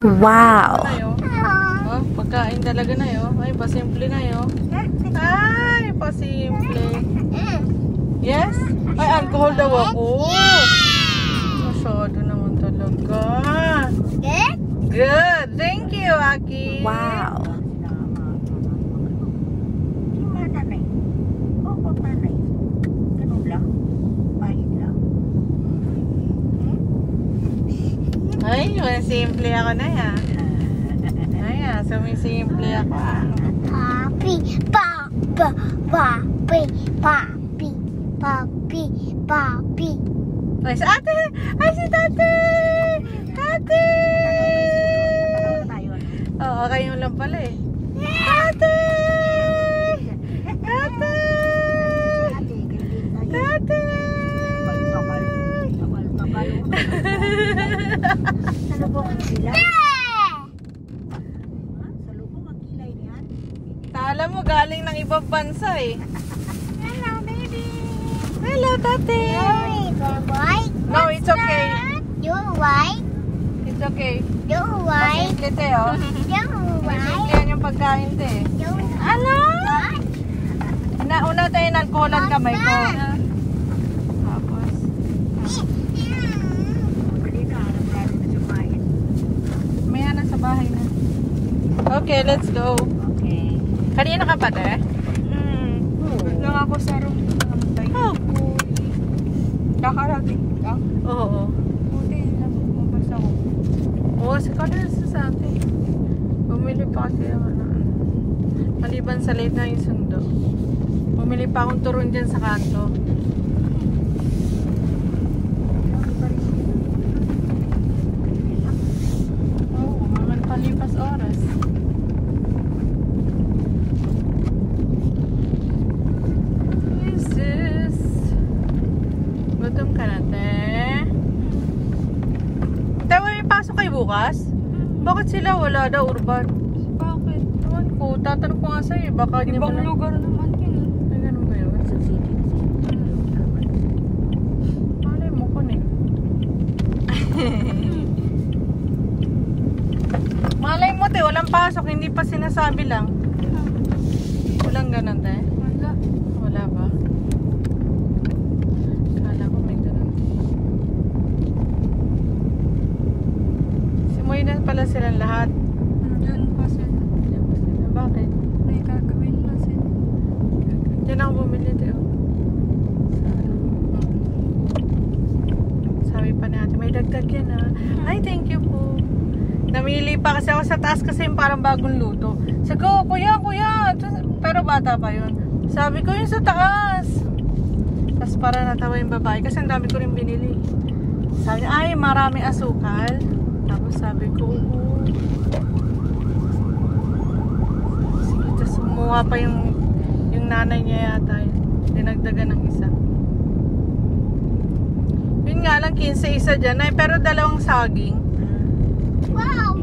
Wow! Oh, pagkain talaga na yun. Ay, pasimple na yun. Ay, pasimple. Yes? Ay, alcohol daw ako. Masyado naman talaga. Good. Thank you, Aki. Wow! Ay, simple ako na yan. Ay, sumisimple ako. Papi, papa, papi, papi, papi, papi. Ay, si ate! Ay, si tate! Tate! Oo, kayo lang pala eh. Tate! Tate! Tate! Alam mo, galing ng ibang bansa eh. Hello, baby. Hello, tate! No, it's okay. You white? It's okay. You white? Pasimple te, oh. You white? Pasimple yan yung pagkain te. You Ano? Una tayo nagkulan kamay ko. Tapos. Maya na sa bahay na. Okay, let's go. Okay. Kanina ka pa te? Lang ako sa room. Oh. Kakarating ka? Oo. Buti lang lumabas ako. Oo, sa kanina sa atin. Bumili pa kasi ako na. Maliban sa late na yung sundo. Bumili pa akong turon dyan sa kanto. Oo, mga palipas oras. Who is this? Gutom ka na, te? Te, may pasok kayo bukas? Bakit sila wala daw, Urban? Bakit? Ewan ko, tatanong ko nga sa'yo, baka hindi mo Ibang na... lugar naman yun. Ay, ganun ba yun? Sa city. Malay mo ko na. Malay mo, te, walang pasok, hindi pa sinasabi lang. Walang ganun, te? Wala. Wala ba? Kala ko may ganun. Simuwi na pala silang lahat. Diyan pa sila. Diyan pa sila. Bakit? May gagawin pa sila. Diyan ako bumili, te. Oh. Sa ano? Sabi pa natin, may dagdag yan ha. Ay, thank you po. Namili pa kasi ako sa taas kasi yung parang bagong luto. Sabi ko, kuya. Pero bata pa yun. Sabi ko yung sa taas. Tapos para natawa yung babae kasi ang dami ko rin binili. Sabi niya, ay marami asukal. Tapos sabi ko, oo. Sige, tapos umuha pa yung nanay niya yata yun. Dinagdagan ng isa. Yun nga lang, 15 isa dyan. Ay, pero dalawang saging. Wow!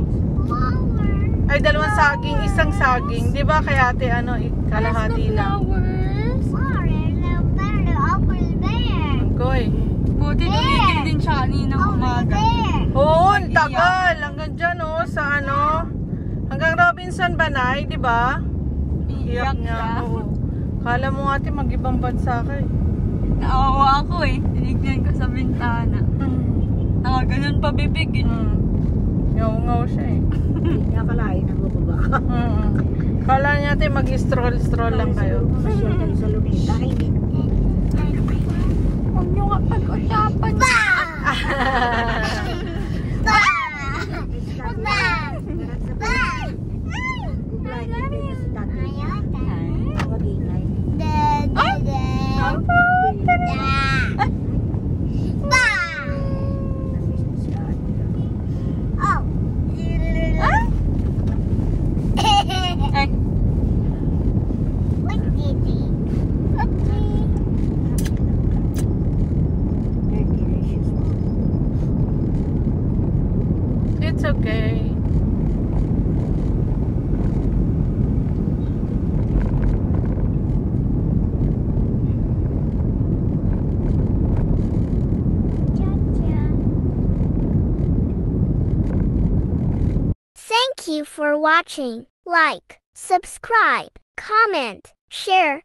Flower! Ay, dalawang saging, isang saging. Di ba kaya ate, ano, kalahati lang. Flowers! Sorry, the apple there. Koy. Buti tumigil din siya kaninang umaga. Oo, ang tagal. Hanggang dyan, oh, sa ano. Hanggang Robinson Banay, di ba? Iyak niya. Oo. Kala mo ate, mag-ibang bansa ka eh. Naawa ako eh. Tinignan ko sa bintana. Ganun pa bibigin. Ngaw-ngaw siya eh. Hindi niya kalahin na bubaba. Kala niya ate, mag-stroll-stroll lang kayo. Masyal kayo sa Luneta. Hindi. Huwag niyo nga pag-usapan. you for watching. Like, subscribe, comment, share,